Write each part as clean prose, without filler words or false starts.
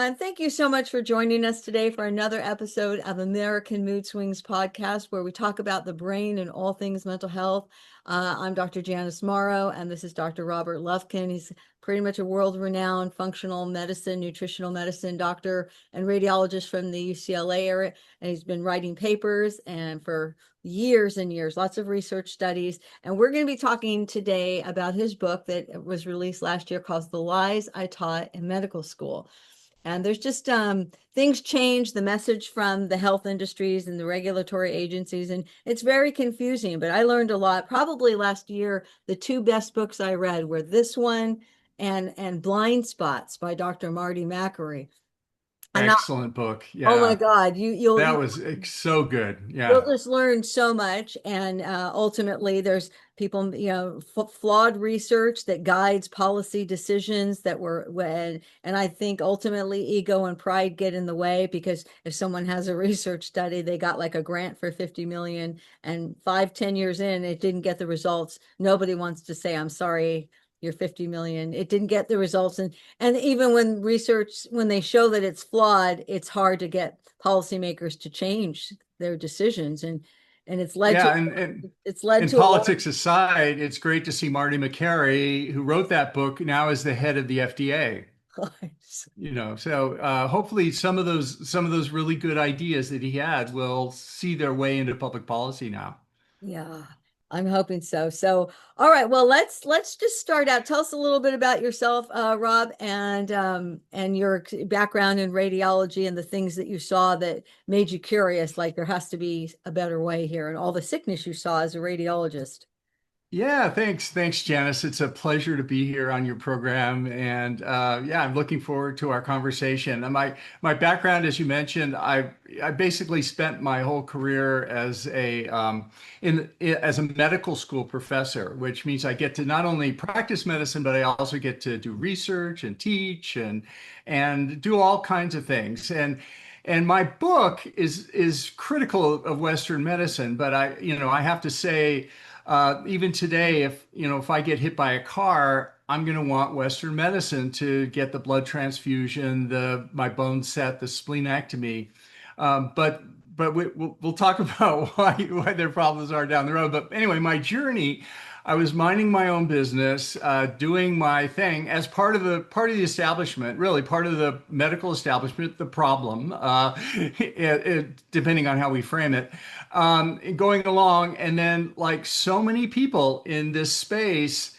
everyone. Thank you so much for joining us today for another episode of American Mood Swings podcast, where we talk about the brain and all things mental health. I'm Dr. Janice Morrow, and this is Dr. Robert Lufkin. He's pretty much a world-renowned functional medicine, nutritional medicine doctor and radiologist from the UCLA area. And he's been writing papers and for years and years, lots of research studies. And we're going to be talking today about his book that was released last year called The Lies I Taught in Medical School. And there's just things change, the message from the health industries and the regulatory agencies, and it's very confusing, but I learned a lot. Probably last year, the two best books I read were this one and Blind Spots by Dr. Marty Makary. I'm not, Excellent book. oh my Yeah. God, That was so good. you'll Yeah. just learn so much, and ultimately there's people, flawed research that guides policy decisions that were when, and I think ultimately ego and pride get in the way, because if someone has a research study, they got like a grant for 50 million, and 5, 10 years in, it didn't get the results. Nobody wants to say, I'm sorry, your 50 million, it didn't get the results. And even when they show that it's flawed, it's hard to get policymakers to change their decisions, and Yeah. it's led And to a lot politics aside, it's great to see Marty McCary, who wrote that book, now is the head of the FDA. of lives. So hopefully some of those really good ideas that he had will see their way into public policy now. Yeah, I'm hoping so. So, all right, well, let's just start out. Tell us a little bit about yourself, Rob, and your background in radiology and the things that you saw that made you curious, like there has to be a better way here, and all the sickness you saw as a radiologist. Yeah, thanks, Janice. It's a pleasure to be here on your program, and yeah, I'm looking forward to our conversation. And my background, as you mentioned, I basically spent my whole career as as a medical school professor, which means I get to not only practice medicine, but I also get to do research and teach and do all kinds of things. And my book is critical of Western medicine, but I have to say. Even today, if I get hit by a car, I'm going to want Western medicine to get the blood transfusion, my bone set, the splenectomy. But we'll talk about why their problems are down the road. But anyway, my journey, I was minding my own business, doing my thing as part of the establishment, really part of the medical establishment, the problem, depending on how we frame it, going along. And then, like so many people in this space,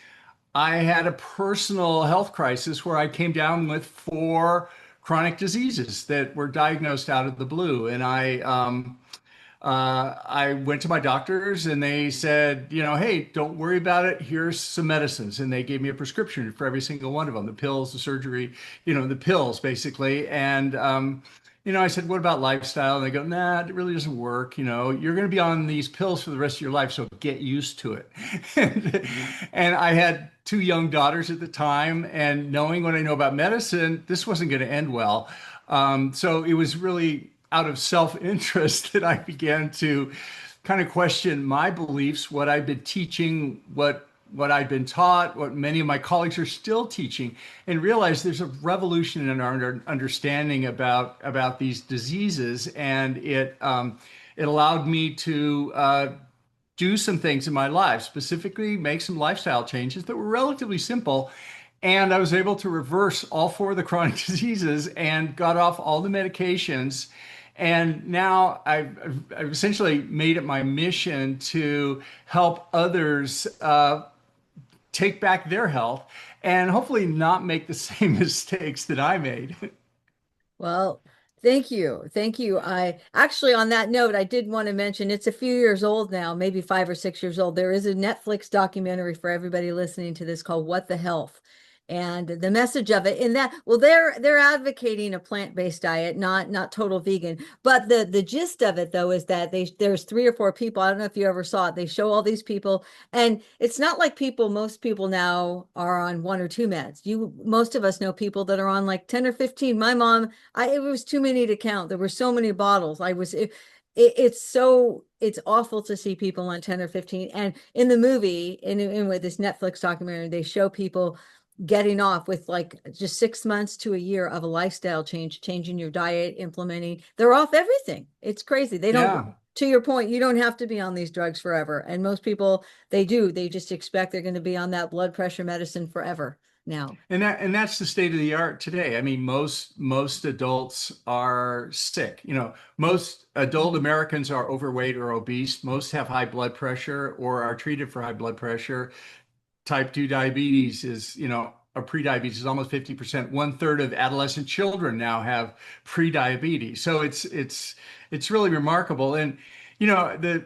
I had a personal health crisis where I came down with 4 chronic diseases that were diagnosed out of the blue. And I went to my doctors and they said, hey, don't worry about it. Here's some medicines. And they gave me a prescription for every single one of them, the pills, the surgery, the pills basically. And, I said, what about lifestyle? And they go, nah, it really doesn't work. You're going to be on these pills for the rest of your life. So get used to it. And I had 2 young daughters at the time. And knowing what I know about medicine, this wasn't going to end well. So it was really out of self-interest that I began to kind of question my beliefs, what I've been teaching, what I've been taught, what many of my colleagues are still teaching, and realize there's a revolution in our understanding about these diseases. And it allowed me to do some things in my life, specifically make some lifestyle changes that were relatively simple. And I was able to reverse all 4 of the chronic diseases and got off all the medications. And now I've essentially made it my mission to help others take back their health and hopefully not make the same mistakes that I made. Well, thank you. Thank you. I actually, on that note, I did want to mention it's a few years old now, maybe 5 or 6 years old. There is a Netflix documentary for everybody listening to this called What the Health. And the message of it in that, well, they're advocating a plant-based diet, not total vegan. But the gist of it though is that there's 3 or 4 people. I don't know if you ever saw it. They show all these people, and it's not like most people now are on 1 or 2 meds. Most of us know people that are on like 10 or 15. My mom, it was too many to count. There were so many bottles. It's awful to see people on 10 or 15. And in the movie, in with this Netflix documentary, they show people getting off with like just 6 months to a year of a lifestyle change, changing your diet, implementing, they're off everything. It's crazy. They don't, Yeah. to your point, you don't have to be on these drugs forever. And most people, they do. They just expect they're going to be on that blood pressure medicine forever now. And that's the state of the art today. I mean, most adults are sick. Most adult Americans are overweight or obese. Most have high blood pressure or are treated for high blood pressure. Type 2 diabetes is, or prediabetes is almost 50%. One third of adolescent children now have prediabetes. So it's really remarkable. And the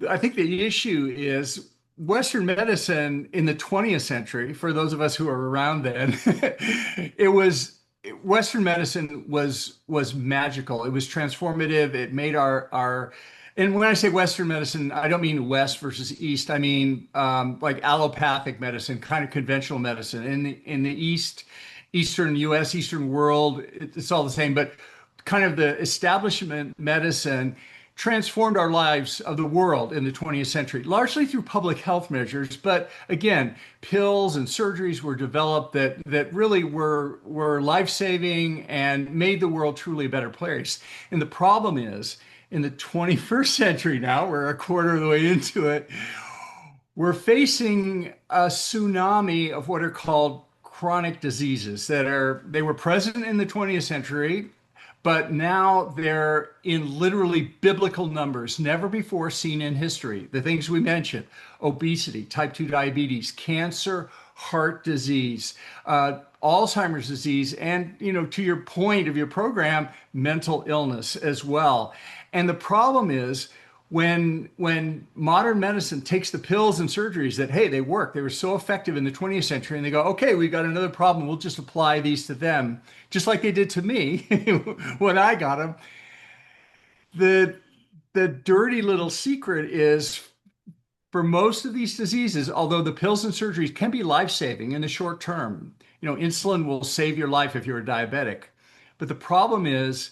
I think the issue is Western medicine in the 20th century, for those of us who are around then, it was Western medicine was magical. It was transformative. It made our and when I say Western medicine, I don't mean West versus East. I mean like allopathic medicine, kind of conventional medicine. In the Eastern U.S., Eastern world, it's all the same. But kind of the establishment medicine transformed our lives of the world in the 20th century, largely through public health measures. But again, pills and surgeries were developed that really were life-saving and made the world truly a better place. And the problem is, in the 21st century now, we're a quarter of the way into it, we're facing a tsunami of what are called chronic diseases they were present in the 20th century, but now they're in literally biblical numbers, never before seen in history. The things we mentioned: obesity, type 2 diabetes, cancer, heart disease, Alzheimer's disease, and, to your point of your program, mental illness as well. And the problem is, when modern medicine takes the pills and surgeries that, hey, they work, they were so effective in the 20th century, and they go, okay, we've got another problem, we'll just apply these to them, just like they did to me when I got them. The the dirty little secret is, for most of these diseases, although the pills and surgeries can be life-saving in the short term, insulin will save your life if you're a diabetic. But the problem is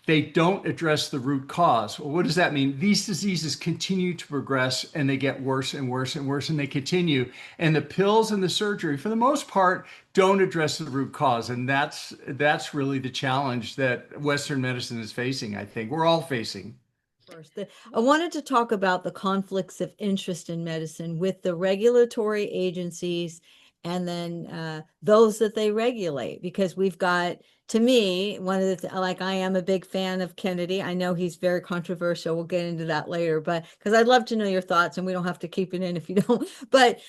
they don't address the root cause. Well, what does that mean? These diseases continue to progress and they get worse and worse and worse, and they continue. And the pills and the surgery, for the most part, don't address the root cause. And that's really the challenge that Western medicine is facing, I think. We're all facing. First, I wanted to talk about the conflicts of interest in medicine with the regulatory agencies and then those that they regulate, because we've got, to me, one of the, like, I am a big fan of Kennedy. I know he's very controversial. We'll get into that later, but because I'd love to know your thoughts, and we don't have to keep it in if you don't. But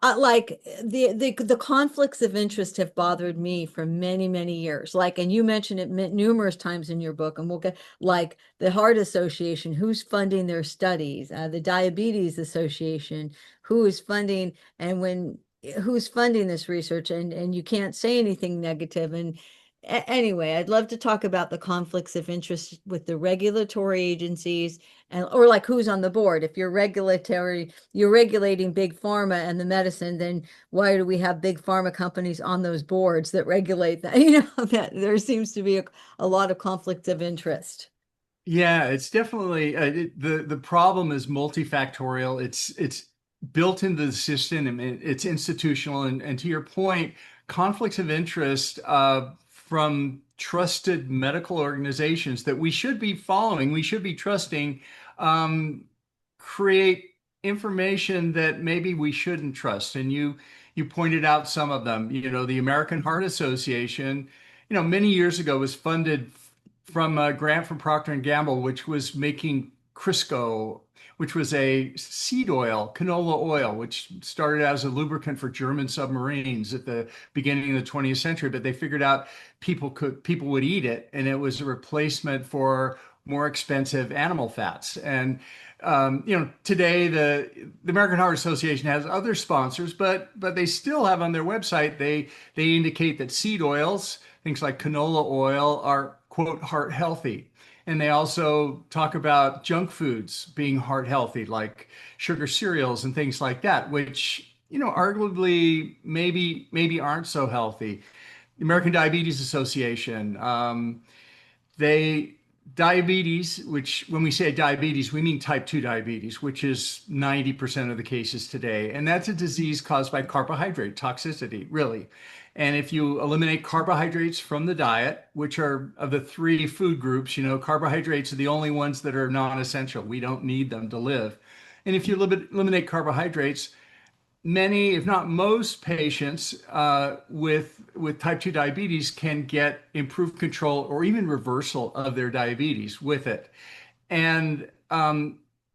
like the conflicts of interest have bothered me for many years, like, and you mentioned it numerous times in your book, and we'll get, like, the Heart Association, who's funding their studies, the Diabetes Association, who is funding, and when who's funding this research, and you can't say anything negative. And anyway, I'd love to talk about the conflicts of interest with the regulatory agencies, and or like who's on the board. If you're regulating big pharma and the medicine, then why do we have big pharma companies on those boards that regulate that? That there seems to be a lot of conflicts of interest. Yeah, it's definitely the problem is multifactorial. It's built into the system, and it's institutional. And to your point, conflicts of interest from trusted medical organizations that we should be following, we should be trusting, um, create information that maybe we shouldn't trust. And you pointed out some of them. The American Heart Association, many years ago was funded from a grant from Procter and Gamble, which was making Crisco, which was a seed oil, canola oil, which started out as a lubricant for German submarines at the beginning of the 20th century. But they figured out people would eat it, and it was a replacement for more expensive animal fats. And today the American Heart Association has other sponsors, but they still have on their website, they indicate that seed oils, things like canola oil, are, quote, heart healthy. And they also talk about junk foods being heart healthy, like sugar cereals and things like that, which, arguably maybe aren't so healthy. The American Diabetes Association, they diabetes, which when we say diabetes, we mean type 2 diabetes, which is 90% of the cases today. And that's a disease caused by carbohydrate toxicity, really. And if you eliminate carbohydrates from the diet, which are of the three food groups, carbohydrates are the only ones that are non-essential. We don't need them to live. And if you eliminate carbohydrates, many, if not most patients with type 2 diabetes can get improved control or even reversal of their diabetes with it. And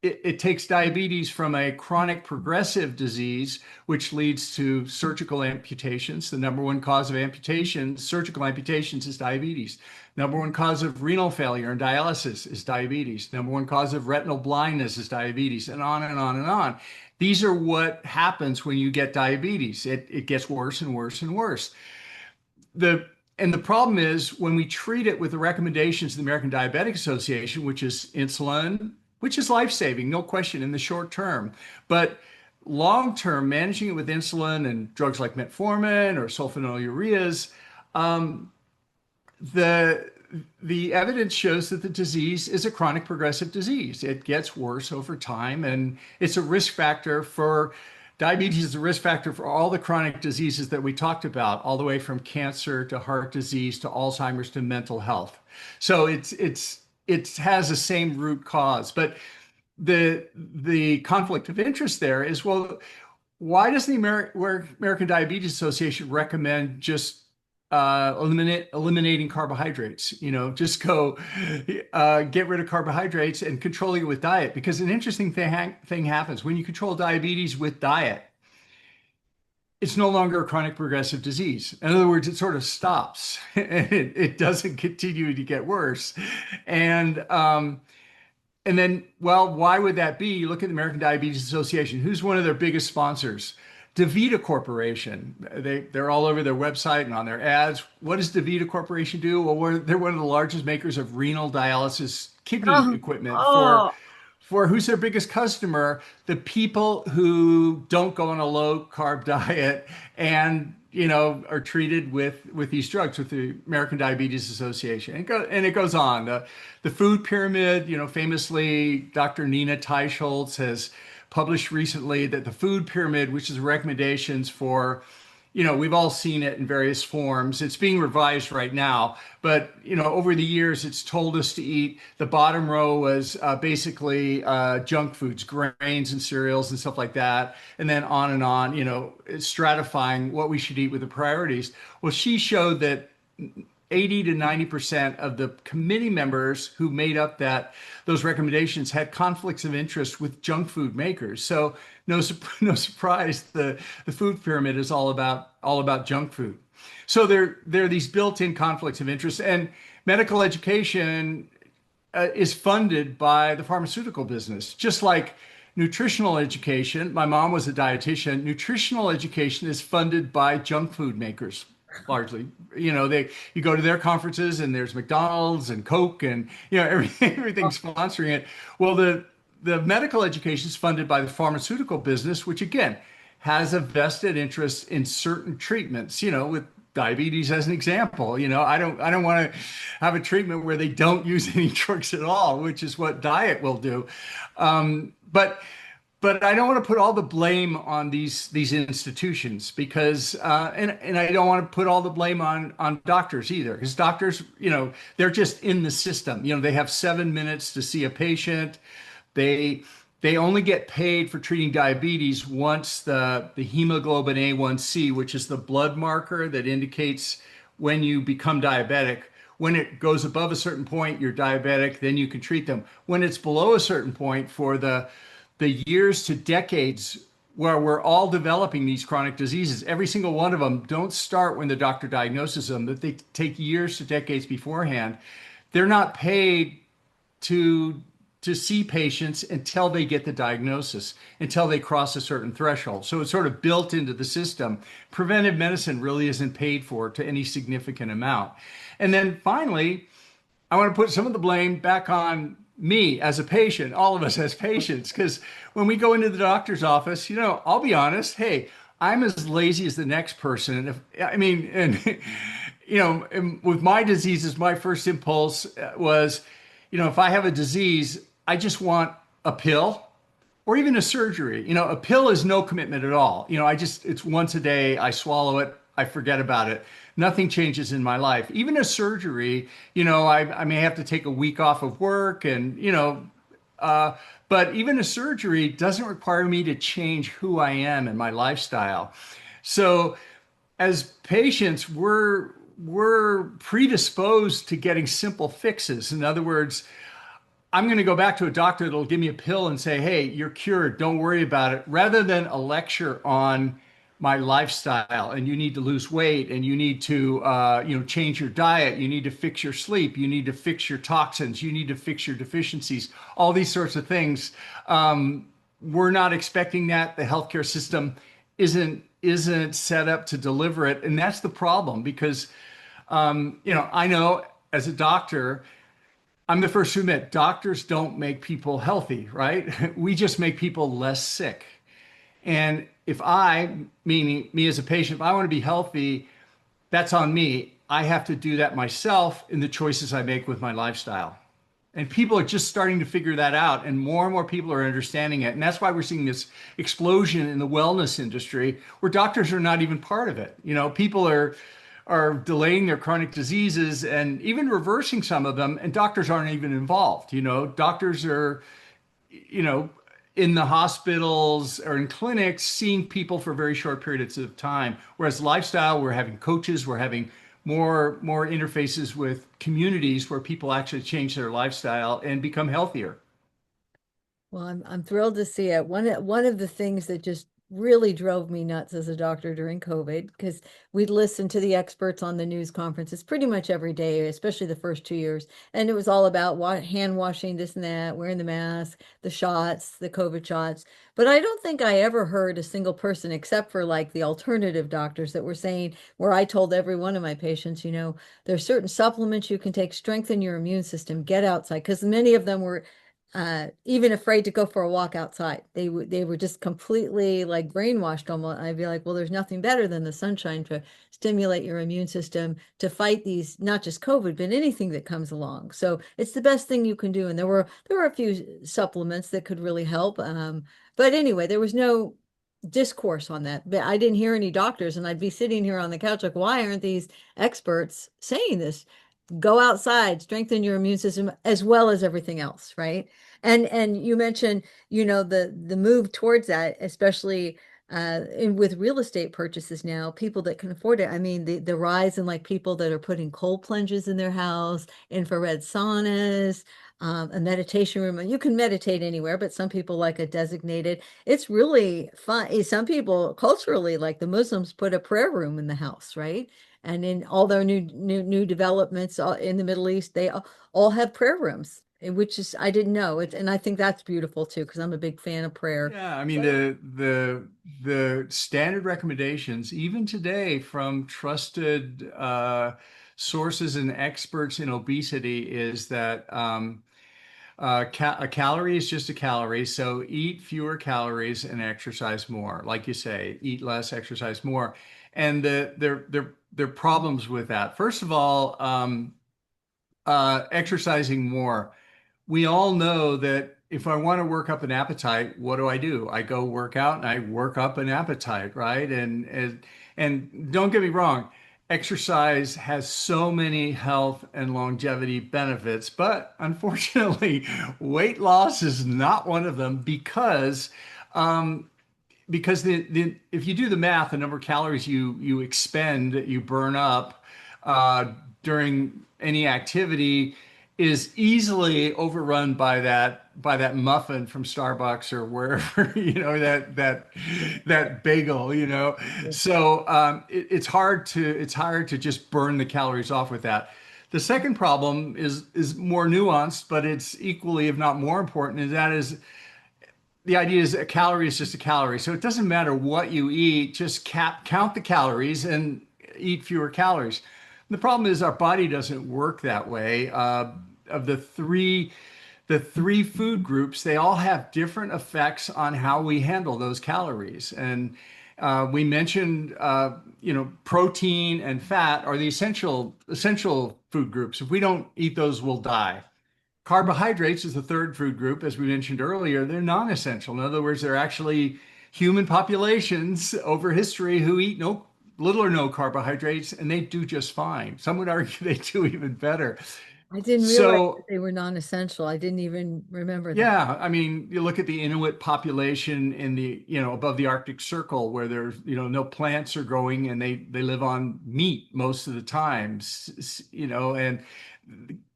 it takes diabetes from a chronic progressive disease, which leads to surgical amputations. The number one cause of amputations, surgical amputations, is diabetes. Number one cause of renal failure and dialysis is diabetes. Number one cause of retinal blindness is diabetes, and on and on and on. These are what happens when you get diabetes. It gets worse and worse and worse. And the problem is when we treat it with the recommendations of the American Diabetic Association, which is insulin, which is life-saving, no question, in the short term. But long-term, managing it with insulin and drugs like metformin or sulfonylureas, the evidence shows that the disease is a chronic progressive disease. It gets worse over time, and it's a risk factor for diabetes is a risk factor for all the chronic diseases that we talked about, all the way from cancer to heart disease to Alzheimer's to mental health. So it has the same root cause. But the conflict of interest there is, well, why does the American Diabetes Association recommend just eliminating carbohydrates? Just go get rid of carbohydrates and controlling it with diet. Because an interesting thing happens when you control diabetes with diet. It's no longer a chronic progressive disease. In other words, it sort of stops. It doesn't continue to get worse. And then, well, why would that be? You look at the American Diabetes Association. Who's one of their biggest sponsors? DaVita Corporation. They're all over their website and on their ads. What does DaVita Corporation do? Well, they're one of the largest makers of renal dialysis kidney equipment Oh, for who's their biggest customer? The people who don't go on a low carb diet and are treated with these drugs with the American Diabetes Association. And it goes on. The food pyramid, famously, Dr. Nina Teicholz has published recently that the food pyramid, which is recommendations for, we've all seen it in various forms. It's being revised right now, but over the years, it's told us to eat. The bottom row was basically junk foods, grains and cereals and stuff like that, and then on and on. It's stratifying what we should eat with the priorities. Well, she showed that 80 to 90% of the committee members who made up those recommendations had conflicts of interest with junk food makers. So no surprise, the food pyramid is all about junk food. So there are these built-in conflicts of interest, and medical education is funded by the pharmaceutical business, just like nutritional education. My mom was a dietitian. Nutritional education is funded by junk food makers. Largely, you go to their conferences and there's McDonald's and Coke and everything's sponsoring it. Well, the medical education is funded by the pharmaceutical business, which again has a vested interest in certain treatments. With diabetes as an example, I don't want to have a treatment where they don't use any drugs at all, which is what diet will do. But I don't want to put all the blame on these institutions because, and I don't want to put all the blame on doctors either, because doctors, they're just in the system. They have 7 minutes to see a patient. They only get paid for treating diabetes once the hemoglobin A1C, which is the blood marker that indicates when you become diabetic. When it goes above a certain point, you're diabetic, then you can treat them. When it's below a certain point, for the years to decades where we're all developing these chronic diseases, every single one of them don't start when the doctor diagnoses them, that they take years to decades beforehand. They're not paid to see patients until they get the diagnosis, until they cross a certain threshold. So it's sort of built into the system. Preventive medicine really isn't paid for to any significant amount. And then finally, I want to put some of the blame back on me as a patient, all of us as patients, because when we go into the doctor's office, I'll be honest, hey, I'm as lazy as the next person. And with my diseases, my first impulse was, if I have a disease, I just want a pill or even a surgery. A pill is no commitment at all. It's once a day, I swallow it, I forget about it. Nothing changes in my life. Even a surgery, I may have to take a week off of work uh, but even a surgery doesn't require me to change who I am and my lifestyle. So as patients, we're predisposed to getting simple fixes. In other words, I'm going to go back to a doctor that'll give me a pill and say, "Hey, you're cured. Don't worry about it," rather than a lecture on my lifestyle and you need to lose weight and you need to, change your diet. You need to fix your sleep. You need to fix your toxins. You need to fix your deficiencies. All these sorts of things. We're not expecting that. The healthcare system isn't set up to deliver it, and that's the problem because, I know as a doctor. I'm the first to admit doctors don't make people healthy, right? We just make people less sick. And if meaning me as a patient, if I want to be healthy, that's on me. I have to do that myself in the choices I make with my lifestyle. And people are just starting to figure that out, and more people are understanding it. And that's why we're seeing this explosion in the wellness industry where doctors are not even part of it. People are delaying their chronic diseases and even reversing some of them, and doctors aren't even involved. Doctors are, you know, in the hospitals or in clinics seeing people for very short periods of time. Whereas lifestyle, we're having coaches, we're having more interfaces with communities where people actually change their lifestyle and become healthier. Well, I'm thrilled to see it. One of the things that just really drove me nuts as a doctor during COVID, because we'd listen to the experts on the news conferences pretty much every day, especially the first 2 years. And it was all about hand washing, this and that, wearing the mask, the shots, the COVID shots. But I don't think I ever heard a single person, except for like the alternative doctors, that were saying, where I told every one of my patients, there's certain supplements you can take, strengthen your immune system, get outside, because many of them were even afraid to go for a walk outside. They were just completely like brainwashed almost. I'd be like, well, there's nothing better than the sunshine to stimulate your immune system to fight these, not just COVID, but anything that comes along. So it's the best thing you can do. And there were a few supplements that could really help. But anyway, there was no discourse on that. But I didn't hear any doctors, and I'd be sitting here on the couch like, why aren't these experts saying this? Go outside, strengthen your immune system as well as everything else, right? And you mentioned, the move towards that, especially with real estate purchases now, people that can afford it. I mean, the rise in like people that are putting cold plunges in their house, infrared saunas, a meditation room. You can meditate anywhere, but some people like a designated. It's really fun. Some people culturally, like the Muslims, put a prayer room in the house, right? And in all their new developments in the Middle East, they all have prayer rooms, which is I didn't know it, and I think that's beautiful too because I'm a big fan of prayer. Yeah, I mean So the standard recommendations, even today from trusted sources and experts in obesity, is that a calorie is just a calorie. So eat fewer calories and exercise more. Like you say, eat less, exercise more. And there are problems with that. First of all, exercising more. We all know that if I want to work up an appetite, what do? I go work out and I work up an appetite, right? And don't get me wrong, exercise has so many health and longevity benefits, but unfortunately, weight loss is not one of them um, because if you do the math, the number of calories you expend, you burn up during any activity is easily overrun by that muffin from Starbucks or wherever that bagel. So it's hard to just burn the calories off with that. The second problem is more nuanced, but it's equally, if not more important, and that is the idea is a calorie is just a calorie. So it doesn't matter what you eat, just count the calories and eat fewer calories. The problem is our body doesn't work that way. Of the three food groups, they all have different effects on how we handle those calories. And we mentioned, protein and fat are the essential food groups. If we don't eat those, we'll die. Carbohydrates is the third food group, as we mentioned earlier. They're non-essential. In other words, they're actually human populations over history who eat no little or no carbohydrates, and they do just fine. Some would argue they do even better. I didn't realize that So they were non-essential. I didn't even remember that. yeah, I mean, you look at the Inuit population in the, above the Arctic Circle where there's, no plants are growing and they live on meat most of the time, and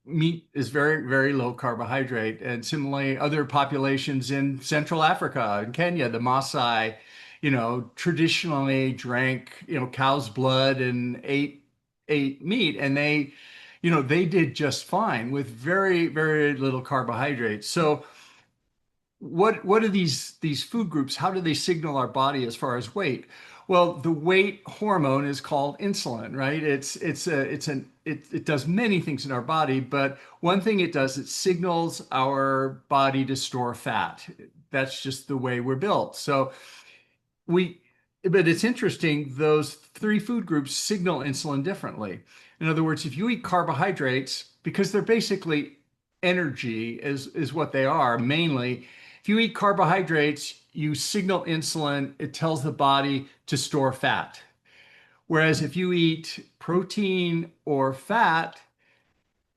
meat is very, very low carbohydrate. And similarly, other populations in Central Africa and Kenya, the Maasai, traditionally drank, cow's blood and ate meat, and they did just fine with very, very little carbohydrates. So what are these food groups? How do they signal our body as far as weight? Well, the weight hormone is called insulin, right? It does many things in our body, but one thing it does, it signals our body to store fat. That's just the way we're built. So we, but it's interesting, those three food groups signal insulin differently. In other words, if you eat carbohydrates, because they're basically energy is what they are mainly. If you eat carbohydrates, you signal insulin, it tells the body to store fat. Whereas if you eat protein or fat,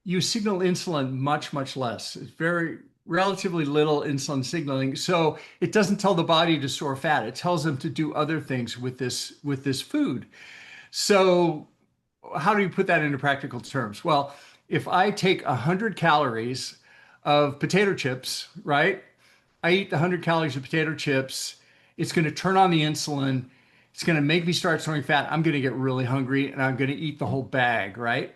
you signal insulin much, much less. It's very relatively little insulin signaling. So it doesn't tell the body to store fat. It tells them to do other things with this food. So how do you put that into practical terms? Well, if I take 100 calories of potato chips, right? I eat the 100 calories of potato chips. It's going to turn on the insulin. It's going to make me start storing fat. I'm going to get really hungry and I'm going to eat the whole bag, right?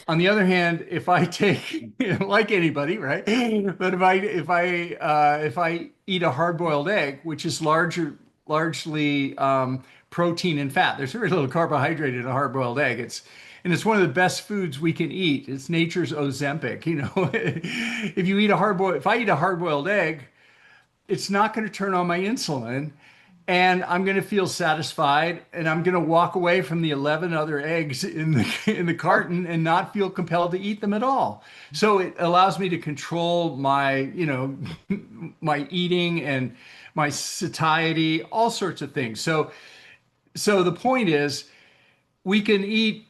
On the other hand, if I take, like anybody, right? But if I eat a hard-boiled egg, which is largely protein and fat, there's very little carbohydrate in a hard-boiled egg. It's one of the best foods we can eat. It's nature's Ozempic. If I eat a hard-boiled egg, it's not going to turn on my insulin, and I'm going to feel satisfied, and I'm going to walk away from the 11 other eggs in the carton and not feel compelled to eat them at all. So it allows me to control my, my eating and my satiety, all sorts of things. So the point is, we can eat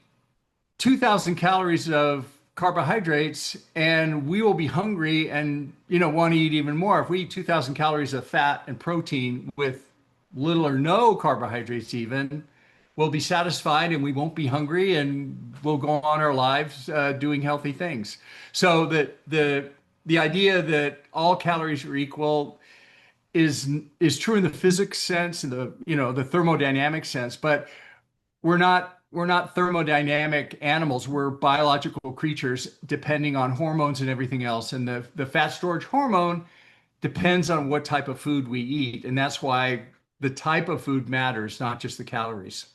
2,000 calories of carbohydrates and we will be hungry and want to eat even more. If we eat 2,000 calories of fat and protein with little or no carbohydrates, even, we'll be satisfied and we won't be hungry and we'll go on our lives doing healthy things. So that the idea that all calories are equal is true in the physics sense and the thermodynamic sense, but we're not thermodynamic animals. We're biological creatures depending on hormones and everything else. And the fat storage hormone depends on what type of food we eat. And that's why the type of food matters, not just the calories.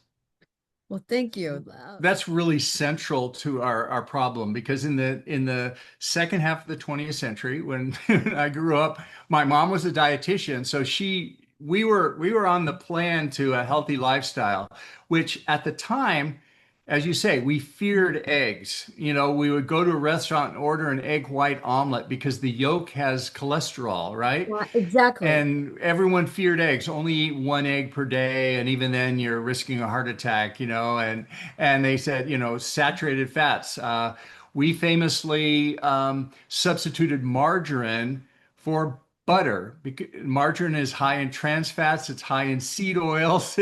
Well, thank you. That's really central to our problem, because in the second half of the 20th century, when I grew up, my mom was a dietitian. So we were on the plan to a healthy lifestyle, which at the time, as you say, we feared eggs. We would go to a restaurant and order an egg white omelet because the yolk has cholesterol, right? Yeah, exactly. And everyone feared eggs. Only eat one egg per day, and even then you're risking a heart attack, and they said, saturated fats. We famously substituted margarine for butter. Margarine is high in trans fats, it's high in seed oils.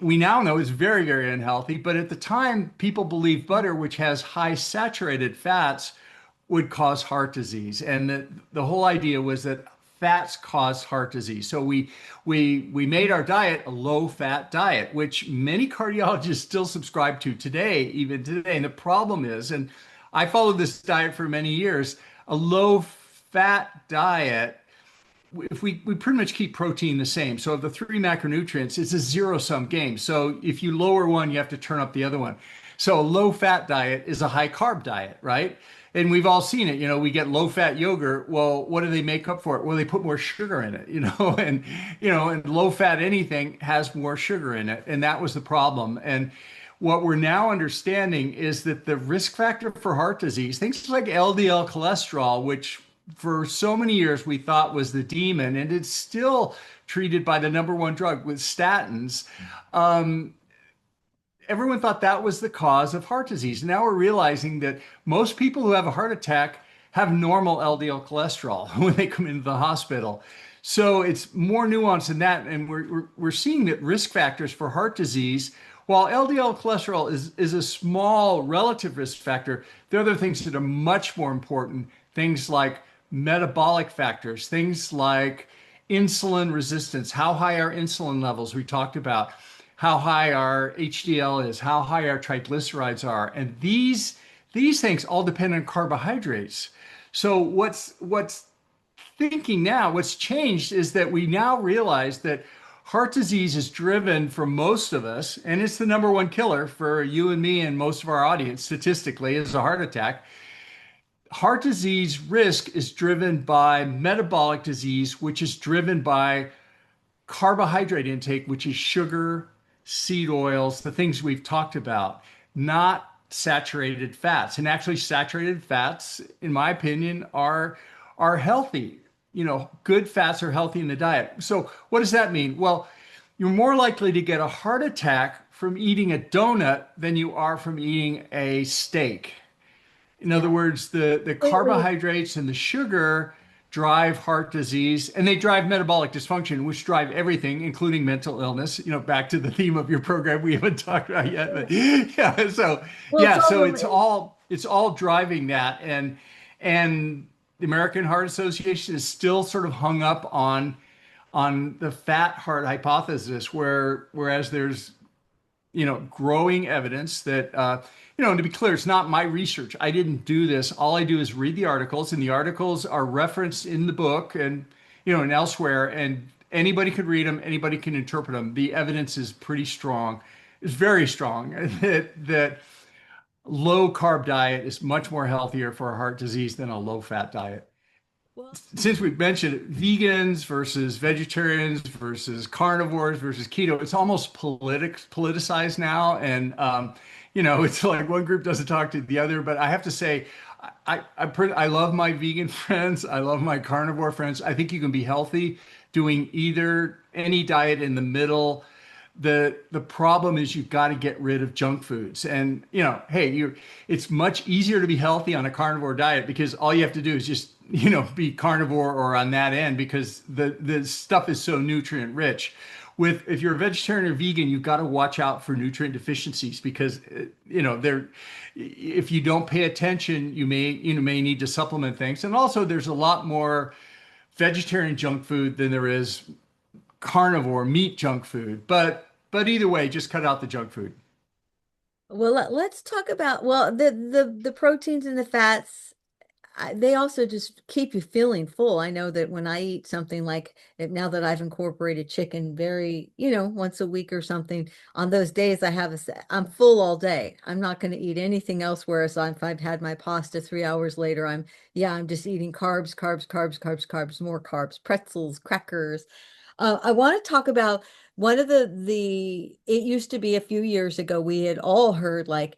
We now know it's very, very unhealthy, but at the time people believed butter, which has high saturated fats, would cause heart disease. And the whole idea was that fats cause heart disease. So we made our diet a low fat diet, which many cardiologists still subscribe to today, even today. And the problem is, and I followed this diet for many years, a low fat diet, if we pretty much keep protein the same. So of the three macronutrients, it's a zero-sum game. So if you lower one, you have to turn up the other one. So a low-fat diet is a high-carb diet, right? And we've all seen it. We get low-fat yogurt. Well, what do they make up for it? Well, they put more sugar in it, and low-fat anything has more sugar in it. And that was the problem. And what we're now understanding is that the risk factor for heart disease, things like LDL cholesterol, which for so many years we thought was the demon, and it's still treated by the number one drug with statins. Um, Everyone thought that was the cause of heart disease. Now we're realizing that most people who have a heart attack have normal LDL cholesterol when they come into the hospital. So it's more nuanced than that. And we're seeing that risk factors for heart disease, while LDL cholesterol is a small relative risk factor, there are other things that are much more important. Things like metabolic factors, things like insulin resistance, how high our insulin levels, we talked about how high our HDL is, how high our triglycerides are. And these things all depend on carbohydrates. So what's thinking now, what's changed is that we now realize that heart disease is driven for most of us, and it's the number one killer for you and me and most of our audience statistically is a heart attack. Heart disease risk is driven by metabolic disease, which is driven by carbohydrate intake, which is sugar, seed oils, the things we've talked about, not saturated fats. And actually, saturated fats, in my opinion, are healthy. You know, good fats are healthy in the diet. So what does that mean? Well, you're more likely to get a heart attack from eating a donut than you are from eating a steak. In other Yeah. words, the Completely. carbohydrates and the sugar drive heart disease and they drive metabolic dysfunction, which drive everything, including mental illness. You know, back to the theme of your program we haven't talked about yet, but yeah, so Well, it's yeah, all so related. it's all driving that. And the American Heart Association is still sort of hung up on the fat heart hypothesis, whereas there's growing evidence that, and to be clear, it's not my research. I didn't do this. All I do is read the articles, and the articles are referenced in the book and, and elsewhere. And anybody could read them, anybody can interpret them. The evidence is pretty strong. It's very strong that low carb diet is much more healthier for heart disease than a low fat diet. Well, Since we've mentioned it, vegans versus vegetarians versus carnivores versus keto, it's almost politicized now, and it's like one group doesn't talk to the other. But I have to say, I love my vegan friends. I love my carnivore friends. I think you can be healthy doing either any diet in the middle. The problem is you've got to get rid of junk foods. And hey, it's much easier to be healthy on a carnivore diet because all you have to do is just be carnivore or on that end because the stuff is so nutrient rich. If you're a vegetarian or vegan, you've got to watch out for nutrient deficiencies because they're if you don't pay attention, you may need to supplement things. And also there's a lot more vegetarian junk food than there is carnivore meat junk food. But either way, just cut out the junk food. well, let's talk about the proteins and the fats. They also just keep you feeling full. I know that when I eat something like now that I've incorporated chicken very, once a week or something, on those days I'm full all day. I'm not going to eat anything else. Whereas if I've had my pasta 3 hours later, I'm just eating carbs, carbs, carbs, carbs, carbs, more carbs, pretzels, crackers. I want to talk about one of it used to be a few years ago, we had all heard like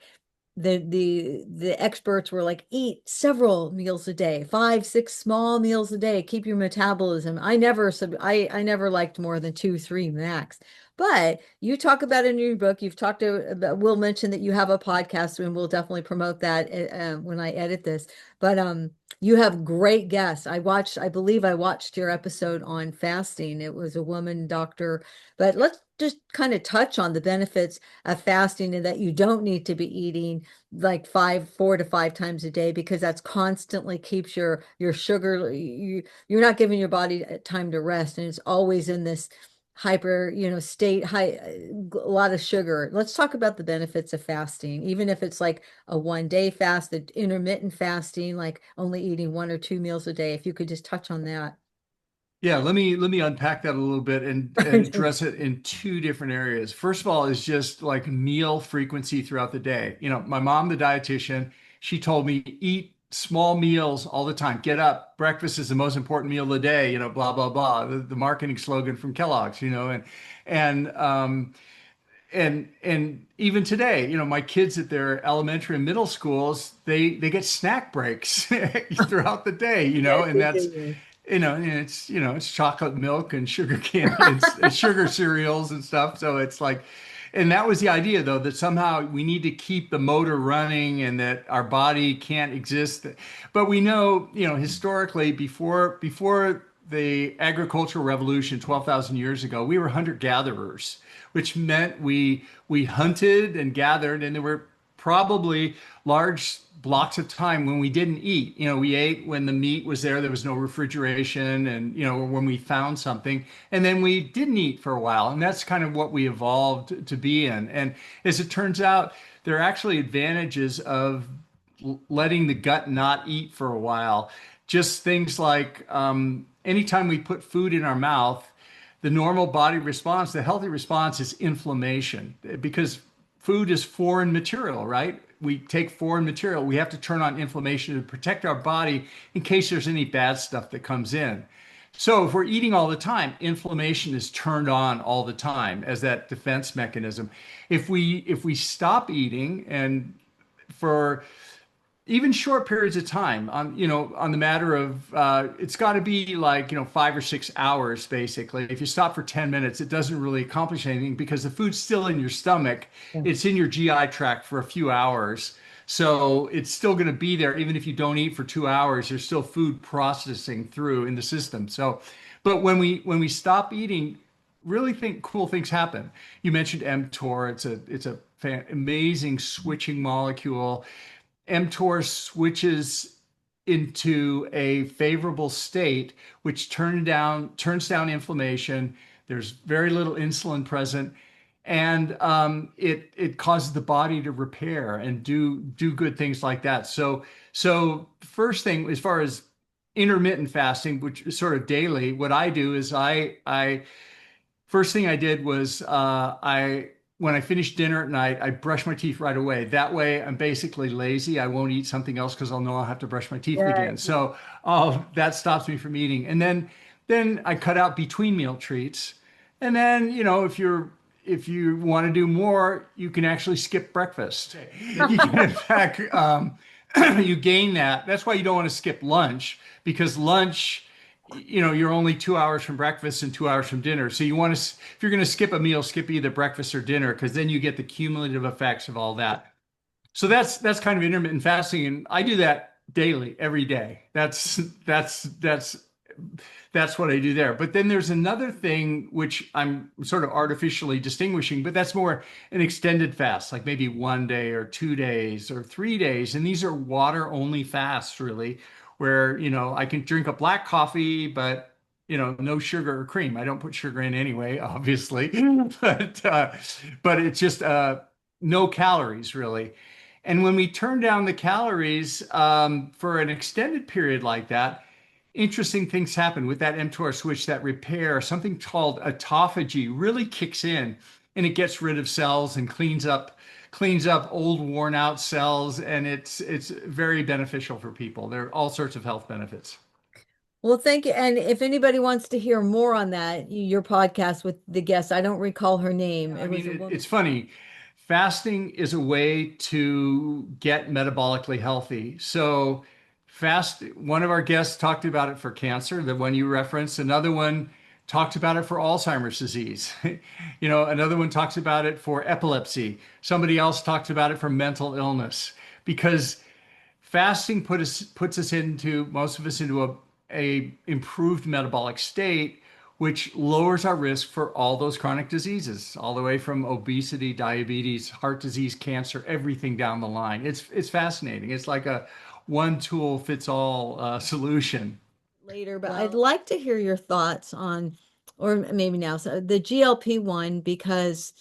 the experts were like, eat several meals a day, 5, 6 small meals a day, keep your metabolism. I never liked more than 2, 3 max. But you talk about it in your book. You've talked about. We'll mention that you have a podcast, and we'll definitely promote that when I edit this. But you have great guests. I believe I watched your episode on fasting. It was a woman doctor. But let's just kind of touch on the benefits of fasting and that you don't need to be eating like 4 to 5 times a day because that's constantly keeps your sugar. You're not giving your body time to rest, and it's always in this hyper, state high, a lot of sugar. Let's talk about the benefits of fasting, even if it's like a 1 day fast, the intermittent fasting, like only eating 1 or 2 meals a day. If you could just touch on that. Yeah, let me unpack that a little bit and address it in two different areas. First of all, is just like meal frequency throughout the day. My mom, the dietitian, she told me eat small meals all the time. Get up. Breakfast is the most important meal of the day, blah, blah, blah. The marketing slogan from Kellogg's, and and even today, my kids at their elementary and middle schools, they get snack breaks throughout the day, Yes, and they that's do. and it's chocolate milk and sugar candy and sugar cereals and stuff. So it's like, and that was the idea though, that somehow we need to keep the motor running and that our body can't exist. But we know, historically before the agricultural revolution 12,000 years ago, we were hunter-gatherers, which meant we hunted and gathered, and there were probably large blocks of time when we didn't eat. We ate when the meat was there. There was no refrigeration, and when we found something, and then we didn't eat for a while, and that's kind of what we evolved to be in. And as it turns out, there are actually advantages of letting the gut not eat for a while. Just things like anytime we put food in our mouth, the normal body response, the healthy response is inflammation because food is foreign material, right? We take foreign material. We have to turn on inflammation to protect our body in case there's any bad stuff that comes in. So if we're eating all the time, inflammation is turned on all the time as that defense mechanism. If we stop eating and for even short periods of time on the matter of it's got to be like 5 or 6 hours basically. If you stop for 10 minutes, it doesn't really accomplish anything because the food's still in your stomach. Yeah. It's in your GI tract for a few hours, so it's still going to be there even if you don't eat for 2 hours. There's still food processing through in the system. So but when we stop eating, really think cool things happen. You mentioned mTOR. It's a amazing switching molecule. mTOR switches into a favorable state, which turns down inflammation. There's very little insulin present, and it causes the body to repair and do good things like that. So first thing, as far as intermittent fasting, which is sort of daily, what I do is I first thing I did was I when I finish dinner at night, I brush my teeth right away. That way, I'm basically lazy. I won't eat something else because I'll know I'll have to brush my teeth Yeah. again. So that stops me from eating. And then I cut out between meal treats. And then if you want to do more, you can actually skip breakfast. You can in fact you gain that. That's why you don't want to skip lunch because lunch you're only 2 hours from breakfast and 2 hours from dinner. So if you're going to skip a meal, skip either breakfast or dinner, because then you get the cumulative effects of all that. So that's kind of intermittent fasting, and I do that daily, every day. That's what I do there. But then there's another thing which I'm sort of artificially distinguishing, but that's more an extended fast, like maybe 1 day or 2 days or 3 days. And these are water only fasts, really, where, I can drink a black coffee, but, no sugar or cream. I don't put sugar in anyway, obviously, but it's just no calories, really. And when we turn down the calories for an extended period like that, interesting things happen with that mTOR switch. That repair, something called autophagy, really kicks in, and it gets rid of cells and cleans up old worn out cells, and it's very beneficial for people. There are all sorts of health benefits. Well, thank you. And if anybody wants to hear more on that, your podcast with the guest, I don't recall her name. I It was mean, a woman. it's funny. Fasting is a way to get metabolically healthy. So, one of our guests talked about it for cancer, the one you referenced. Another one talked about it for Alzheimer's disease. Another one talks about it for epilepsy. Somebody else talked about it for mental illness because fasting puts us into most of us into a improved metabolic state, which lowers our risk for all those chronic diseases, all the way from obesity, diabetes, heart disease, cancer, everything down the line. It's fascinating. It's like a one tool fits all solution. Later, but I'd like to hear your thoughts on, or maybe now, so the GLP-1, because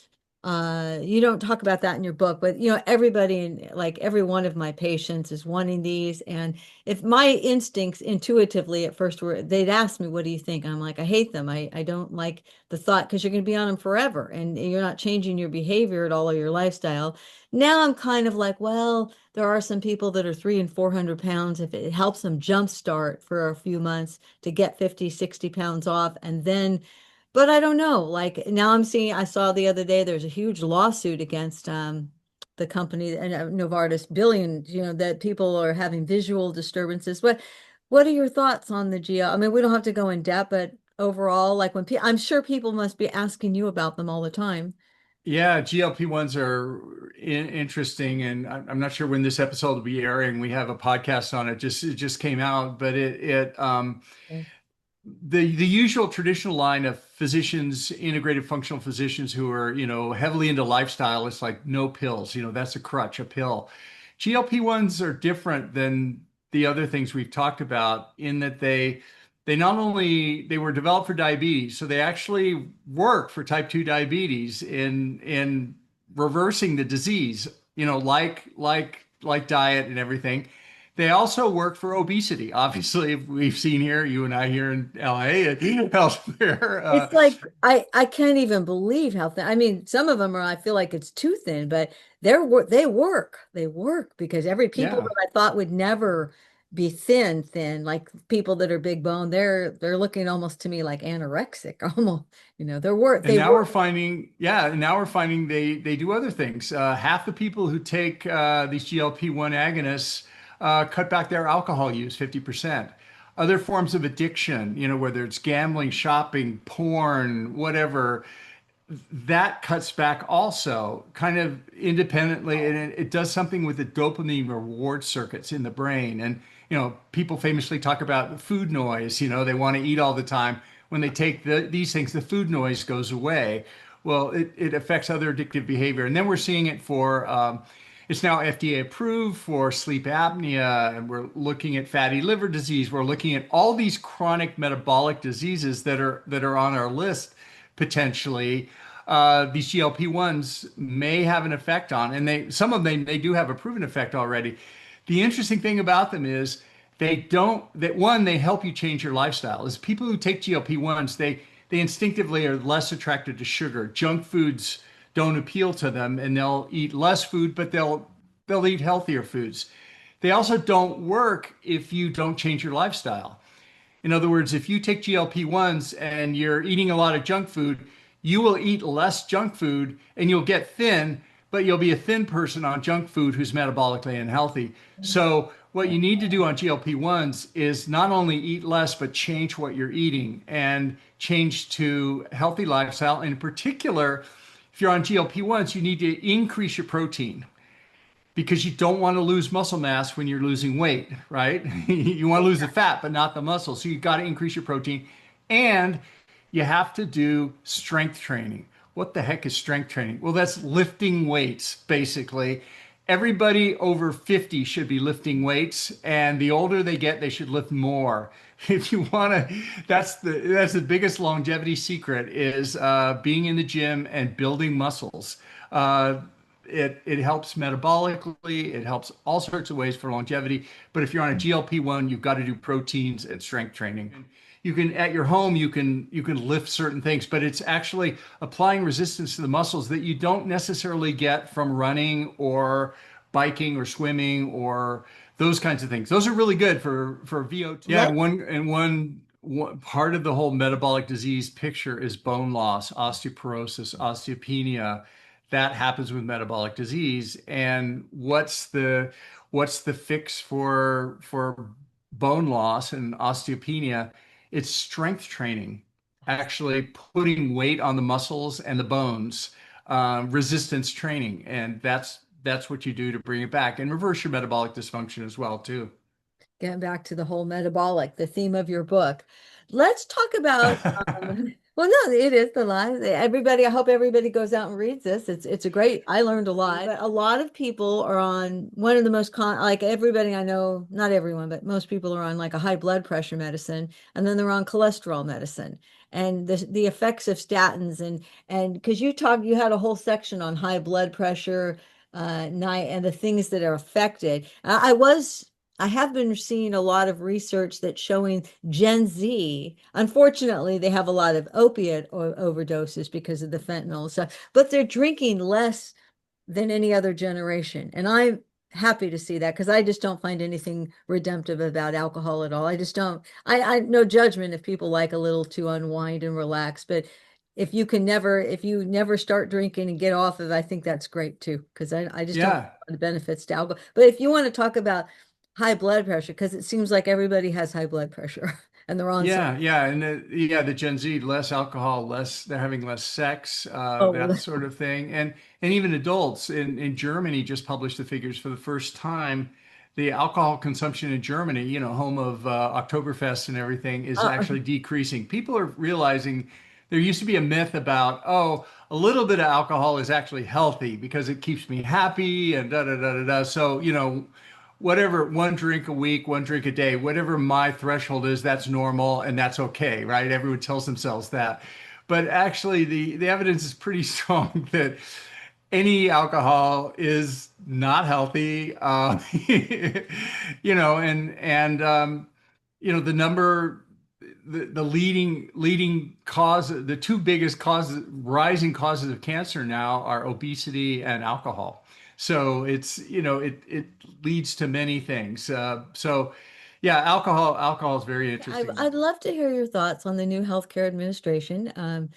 you don't talk about that in your book, but everybody in like every one of my patients is wanting these. And if my instincts intuitively at first were, they'd ask me, what do you think? I'm like, I hate them. I don't like the thought because you're going to be on them forever and you're not changing your behavior at all or your lifestyle. Now I'm kind of like, well, there are some people that are 300 and 400 pounds. If it helps them jumpstart for a few months to get 50, 60 pounds off, and then But I don't know. Like now I saw the other day there's a huge lawsuit against the company and Novartis billion, that people are having visual disturbances. What are your thoughts on the GL? I mean, we don't have to go in depth, but overall, like when I'm sure people must be asking you about them all the time. Yeah, GLP-1s are interesting, and I'm not sure when this episode will be airing. We have a podcast on it. It just came out, but the usual traditional line of physicians, integrated functional physicians who are, heavily into lifestyle, it's like no pills, that's a crutch, a pill. GLP-1s are different than the other things we've talked about in that they not only they were developed for diabetes, so they actually work for type 2 diabetes in reversing the disease, like diet and everything. They also work for obesity. Obviously, we've seen here, you and I here in LA and elsewhere. It's like I can't even believe how thin. I mean, some of them are. I feel like it's too thin, but they work because every people Yeah. that I thought would never be thin, like people that are big bone, they're looking almost to me like anorexic, almost. And They now we're work. finding, yeah, and now we're finding they do other things. Half the people who take these GLP-1 agonists cut back their alcohol use 50%. Other forms of addiction, whether it's gambling, shopping, porn, whatever, that cuts back also kind of independently, and it does something with the dopamine reward circuits in the brain. And people famously talk about food noise. They want to eat all the time. When they take these things, the food noise goes away. Well, it affects other addictive behavior, and then we're seeing it for it's now FDA approved for sleep apnea, and we're looking at fatty liver disease. We're looking at all these chronic metabolic diseases that are on our list potentially. These GLP-1s may have an effect on, and some of them they do have a proven effect already. The interesting thing about them is they help you change your lifestyle. As people who take GLP-1s, they instinctively are less attracted to sugar. Junk foods don't appeal to them, and they'll eat less food, but they'll eat healthier foods. They also don't work if you don't change your lifestyle. In other words, if you take GLP-1s and you're eating a lot of junk food, you will eat less junk food and you'll get thin, but you'll be a thin person on junk food who's metabolically unhealthy. So, what you need to do on GLP-1s is not only eat less, but change what you're eating and change to healthy lifestyle. In particular, if you're on GLP-1s, you need to increase your protein because you don't want to lose muscle mass when you're losing weight, right? You want to lose the fat, but not the muscle. So you've got to increase your protein and you have to do strength training. What the heck is strength training? Well, that's lifting weights, basically. Everybody over 50 should be lifting weights, and the older they get, they should lift more. If you want to, that's the biggest longevity secret is being in the gym and building muscles. Uh, it helps metabolically. It helps all sorts of ways for longevity. But if you're on a GLP-1, you've got to do proteins and strength training. You can at your home you can lift certain things, but it's actually applying resistance to the muscles that you don't necessarily get from running or biking or swimming or those kinds of things. Those are really good for VO2. Yeah, Let one part of the whole metabolic disease picture is bone loss, osteoporosis, osteopenia. That happens with metabolic disease. And what's the fix for bone loss and osteopenia? It's strength training, actually putting weight on the muscles and the bones, resistance training, and that's what you do to bring it back and reverse your metabolic dysfunction as well too. Getting back to the whole metabolic, the theme of your book. Let's talk about, well, no, it is the lie. Everybody, I hope everybody goes out and reads this. It's a great, I learned a lot. But a lot of people are on one of the most like everybody I know, not everyone, but most people are on like a high blood pressure medicine, and then they're on cholesterol medicine. And the effects of statins and because you had a whole section on high blood pressure, night and the things that are affected. I have been seeing a lot of research that's showing Gen Z, unfortunately, they have a lot of opiate overdoses because of the fentanyl stuff, but they're drinking less than any other generation. And happy to see that because I just don't find anything redemptive about alcohol at all. I just don't. I no judgment if people like a little to unwind and relax, but if you never start drinking and get off of it, I think that's great too because I just don't Yeah. know the benefits to alcohol. But if you want to talk about high blood pressure, because it seems like everybody has high blood pressure and they're on some. Yeah, yeah, and the Gen Z, less alcohol, less they're having less sex, Oh, that sort of thing, and even adults in Germany just published the figures for the first time. The alcohol consumption in Germany, home of Oktoberfest and everything, is uh, actually decreasing. People are realizing there used to be a myth about, oh, a little bit of alcohol is actually healthy because it keeps me happy and da da da da da. So, whatever, one drink a week, one drink a day, whatever my threshold is, that's normal and that's okay, right? Everyone tells themselves that. But actually, the evidence is pretty strong that any alcohol is not healthy. The number, the leading cause, the two biggest causes, rising causes of cancer now are obesity and alcohol. So it leads to many things. So yeah, alcohol is very interesting. I'd love to hear your thoughts on the new healthcare administration.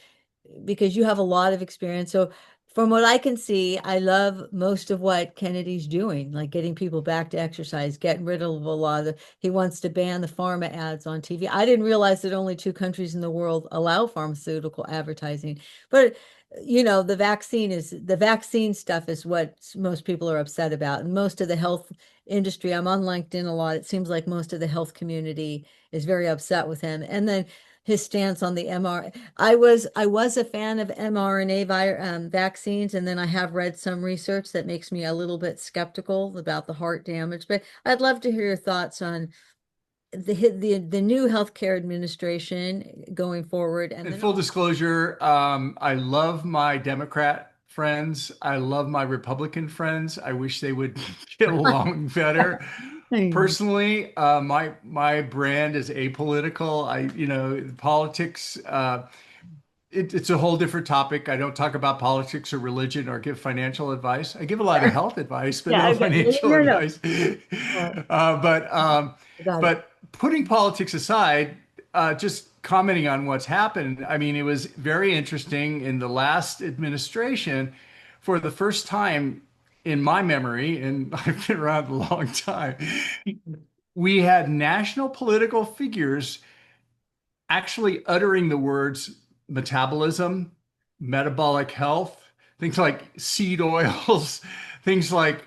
Because you have a lot of experience. So from what I can see, I love most of what Kennedy's doing, like getting people back to exercise, getting rid of a lot of he wants to ban the pharma ads on TV. I didn't realize that only two countries in the world allow pharmaceutical advertising. But the vaccine stuff is what most people are upset about. And most of the health industry, I'm on LinkedIn a lot. It seems like most of the health community is very upset with him. And then his stance on the MR. I was a fan of vaccines, and then I have read some research that makes me a little bit skeptical about the heart damage. But I'd love to hear your thoughts on the new healthcare administration going forward, and In then full also. disclosure, I love my Democrat friends. I love my Republican friends. I wish they would get along better. Personally, my brand is apolitical. Politics. It's a whole different topic. I don't talk about politics or religion or give financial advice. I give a lot of health advice, but Yeah, no okay. financial No, no, advice. no. I got it. But putting politics aside, just commenting on what's happened. I mean, it was very interesting in the last administration. For the first time in my memory, and I've been around a long time, we had national political figures actually uttering the words metabolism, metabolic health, things like seed oils, things like,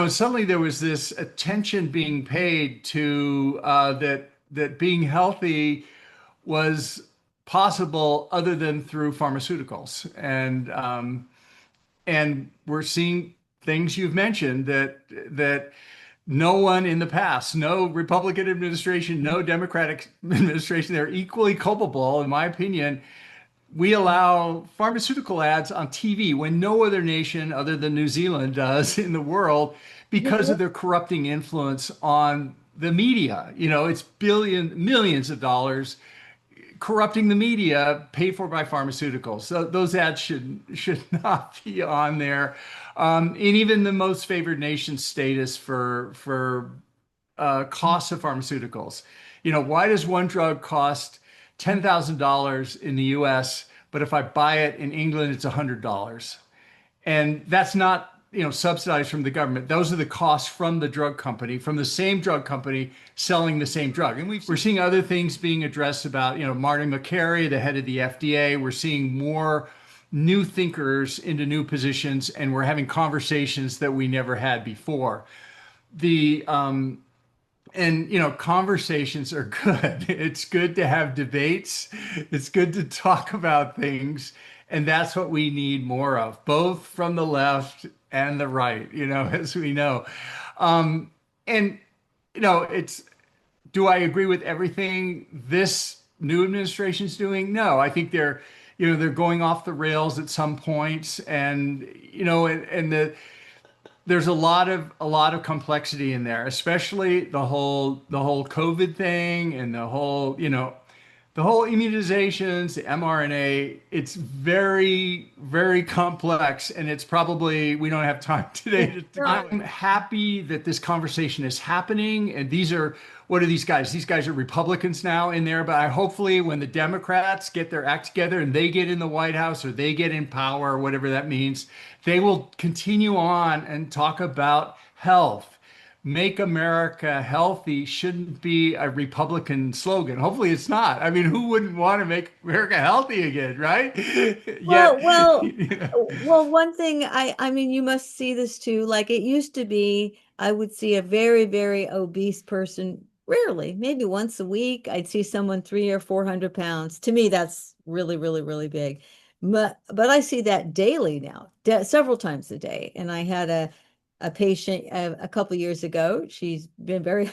suddenly there was this attention being paid to that being healthy was possible other than through pharmaceuticals. And we're seeing things you've mentioned that no one in the past, no Republican administration, no Democratic administration, they're equally culpable, in my opinion. We allow pharmaceutical ads on TV when no other nation other than New Zealand does in the world because of their corrupting influence on the media. It's millions of dollars corrupting the media paid for by pharmaceuticals. So those ads should not be on there. And even the most favored nation status for costs of pharmaceuticals. Why does one drug cost $10,000 in the US, but if I buy it in England, it's $100? And that's not, subsidized from the government. Those are the costs from the drug company, from the same drug company selling the same drug. And we're seeing other things being addressed about, Marty Makary, the head of the FDA. We're seeing more new thinkers into new positions, and we're having conversations that we never had before. The and conversations are good. It's good to have debates. It's good to talk about things, and that's what we need more of, both from the left and the right, as we know. And it's, do I agree with everything this new administration is doing? No, I think they're going off the rails at some points, and there's a lot of complexity in there, especially the whole COVID thing and the whole, the whole immunizations, the mRNA, it's very, very complex. And it's probably, we don't have time today Yeah. to No, go. I'm happy that this conversation is happening. And these are, what are these guys? These guys are Republicans now in there. But I hopefully when the Democrats get their act together and they get in the White House or they get in power, or whatever that means, they will continue on and talk about health. Make America healthy shouldn't be a Republican slogan. Hopefully it's not. I mean, who wouldn't want to make America healthy again, right? Yet, well, well, you know, well, one thing I mean, you must see this too. Like it used to be, I would see a very, very obese person rarely, maybe once a week. I'd see someone 300 or 400 pounds. To me, that's really, really, really big. But I see that daily now, several times a day. And I had a patient a couple years ago. She's been very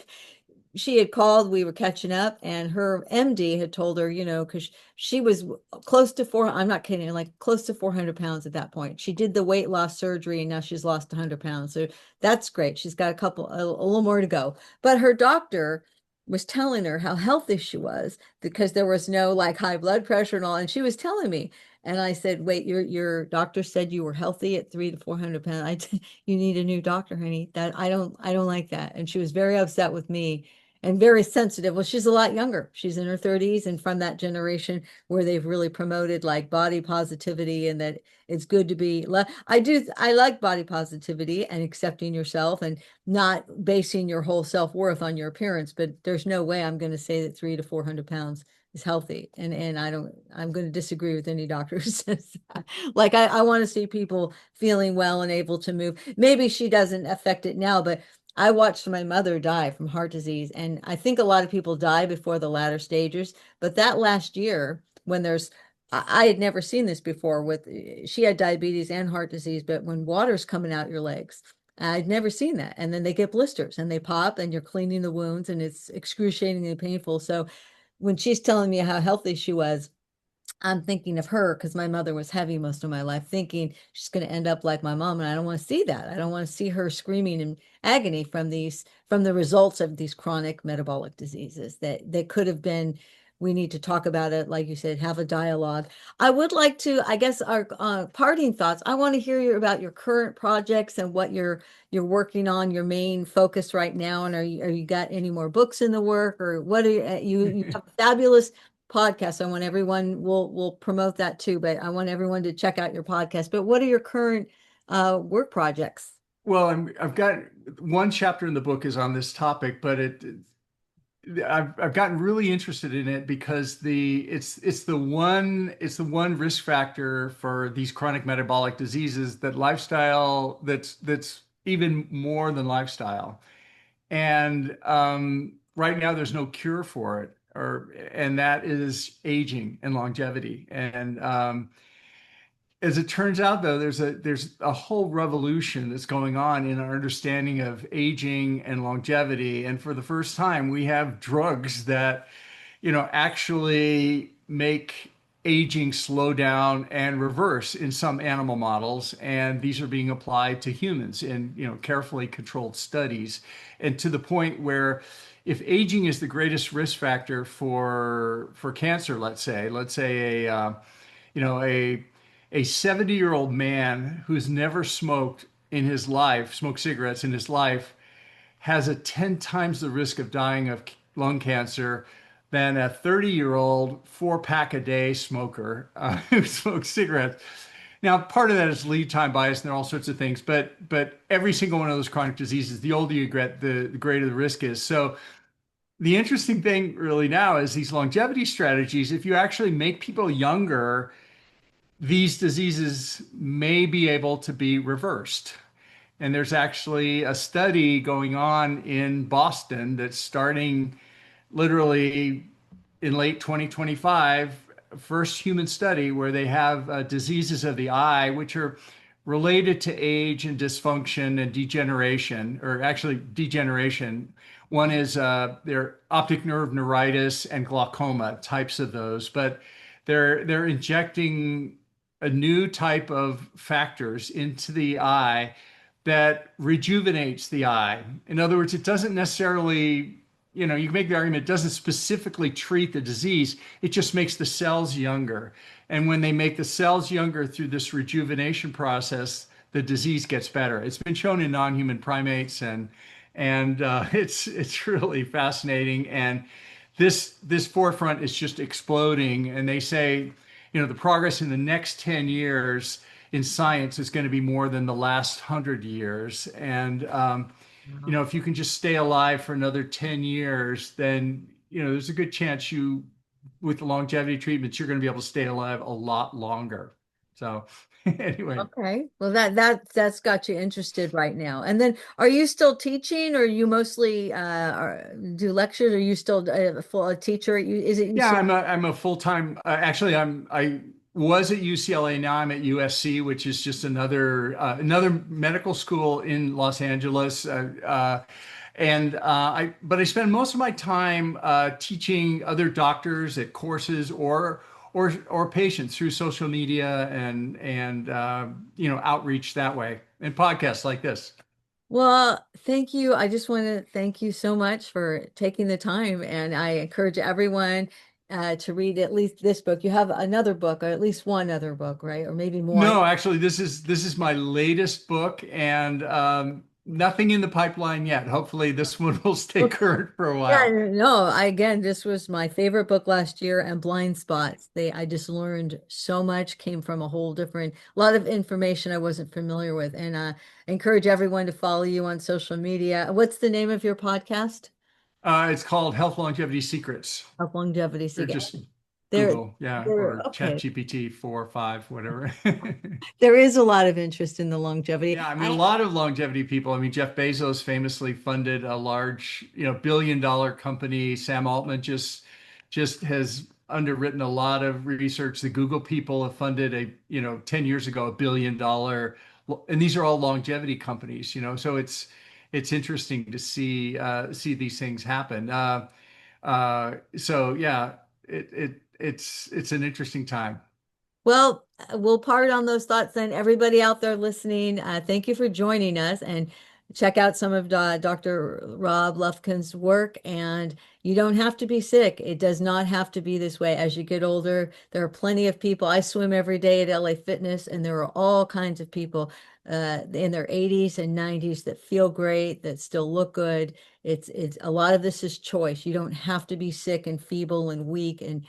she had called, we were catching up, and her MD had told her, because she was close to I'm not kidding, like close to 400 pounds at that point. She did the weight loss surgery and now she's lost 100 pounds. So that's great. She's got a little more to go. But her doctor was telling her how healthy she was because there was no like high blood pressure and all. And she was telling me, and I said, wait, your doctor said you were healthy at 3 to 400 pounds. You need a new doctor, honey. That I don't like that. And she was very upset with me and very sensitive. Well, she's a lot younger. She's in her 30s and from that generation where they've really promoted like body positivity and that it's good to be. I like body positivity and accepting yourself and not basing your whole self-worth on your appearance, but there's no way I'm going to say that 3 to 400 pounds is healthy. And I'm going to disagree with any doctor who says that. Like I want to see people feeling well and able to move. Maybe she doesn't affect it now, but I watched my mother die from heart disease, and I think a lot of people die before the latter stages. But that last year, when I had never seen this before. She had diabetes and heart disease, but when water's coming out your legs, I'd never seen that. And then they get blisters and they pop, and you're cleaning the wounds, and it's excruciatingly painful. So when she's telling me how healthy she was, I'm thinking of her because my mother was heavy most of my life, thinking she's going to end up like my mom. And I don't want to see that. I don't want to see her screaming in agony from the results of these chronic metabolic diseases that could have been. We need to talk about it, like you said, have a dialogue. I would like to, I guess, our parting thoughts. I want to hear about your current projects and what you're working on, your main focus right now. And are you got any more books in the work, or what are you have a fabulous podcast. I want everyone, we'll promote that too, but I want everyone to check out your podcast. But what are your current work projects? well, I've got one chapter in the book is on this topic, but I've gotten really interested in it because it's the one risk factor for these chronic metabolic diseases that lifestyle that's even more than lifestyle. And right now, there's no cure for it, and that is aging and longevity. And as it turns out, though, there's a whole revolution that's going on in our understanding of aging and longevity. And for the first time, we have drugs that actually make aging slow down and reverse in some animal models. And these are being applied to humans in, carefully controlled studies. And to the point where if aging is the greatest risk factor for cancer, let's say a 70-year-old man who's never smoked cigarettes in his life, has a 10 times the risk of dying of lung cancer than a 30-year-old four-pack a day smoker who smokes cigarettes. Now, part of that is lead time bias, and there are all sorts of things, but every single one of those chronic diseases, the older you get, the greater the risk is. So the interesting thing really now is these longevity strategies. If you actually make people younger, these diseases may be able to be reversed. And there's actually a study going on in Boston that's starting literally in late 2025, first human study where they have diseases of the eye, which are related to age and dysfunction and degeneration, or actually degeneration. One is their optic nerve neuritis and glaucoma, types of those, but they're injecting a new type of factors into the eye that rejuvenates the eye. In other words, it doesn't necessarily you can make the argument it doesn't specifically treat the disease. It just makes the cells younger. And when they make the cells younger through this rejuvenation process, the disease gets better. It's been shown in non-human primates, and it's really fascinating. And this forefront is just exploding. And they say, the progress in the next 10 years in science is going to be more than the last 100 years. And Wow. if you can just stay alive for another 10 years, then, there's a good chance with the longevity treatments, you're going to be able to stay alive a lot longer. So anyway, Okay. Well, that's got you interested right now. And then, are you still teaching, or you mostly do lectures? Are you still a teacher? Is it yeah, UC? I'm a full-time, actually, I was at UCLA. Now I'm at USC, which is just another medical school in Los Angeles. But I spend most of my time teaching other doctors at courses or patients through social media and outreach that way, and podcasts like this. Well, thank you. I just want to thank you so much for taking the time, and I encourage everyone to read at least this book. You have another book, or at least one other book, right? Or maybe more. No, actually, this is my latest book, and nothing in the pipeline yet. Hopefully, this one will stay current for a Yeah, while. no, again, this was my favorite book last year, and Blind Spots. I just learned so much, came from a whole different, a lot of information I wasn't familiar with. And I encourage everyone to follow you on social media. What's the name of your podcast? It's called Health Longevity Secrets. Of Longevity Or Secret. just There, Google, yeah, there, or okay. ChatGPT 4 or 5, whatever. There is a lot of interest in the longevity. Yeah, I mean, a lot of longevity people. I mean, Jeff Bezos famously funded a large, billion-dollar company. Sam Altman just has underwritten a lot of research. The Google people have funded 10 years ago, $1 billion, and these are all longevity companies. So it's interesting to see these things happen. So yeah, it's an interesting time. Well, we'll part on those thoughts then. Everybody out there listening, thank you for joining us, and check out some of Dr. Rob Lufkin's work. And you don't have to be sick. It does not have to be this way. As you get older, there are plenty of people. I swim every day at LA Fitness, and there are all kinds of people in their 80s and 90s that feel great, that still look good. It's a lot of this is choice. You don't have to be sick and feeble and weak and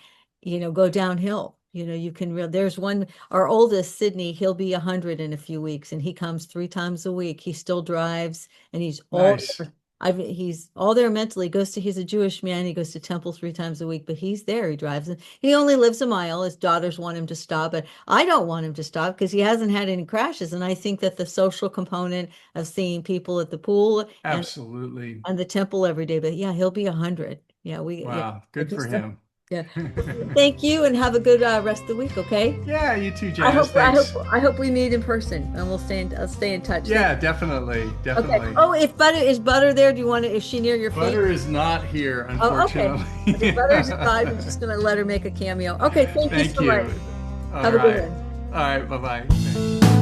go downhill. You can there's one, our oldest, Sydney, he'll be 100 in a few weeks, and he comes 3 times a week. He still drives, and he's all Nice. there. He's all there mentally. He's a Jewish man. He goes to temple 3 times a week, but he's there. He drives, and he only lives a mile. His daughters want him to stop, but I don't want him to stop because he hasn't had any crashes. And I think that the social component of seeing people at the pool Absolutely. and the temple every day, but yeah, he'll be 100. Yeah, Wow. I Good for just, him. yeah. Thank you, and have a good rest of the week, okay? Yeah, you too, I Janice. hope I hope Thanks. I hope we meet in person, and I'll stay in touch. Yeah, definitely. Okay. Definitely. Oh, if butter is butter there, do you want to, is she near your feet? Butter is not here, Oh, okay. If unfortunately. butter's aside, we're just gonna let her make a cameo. Okay, thank you Thank so much. you. All Have a good right. one. All right. Bye-bye.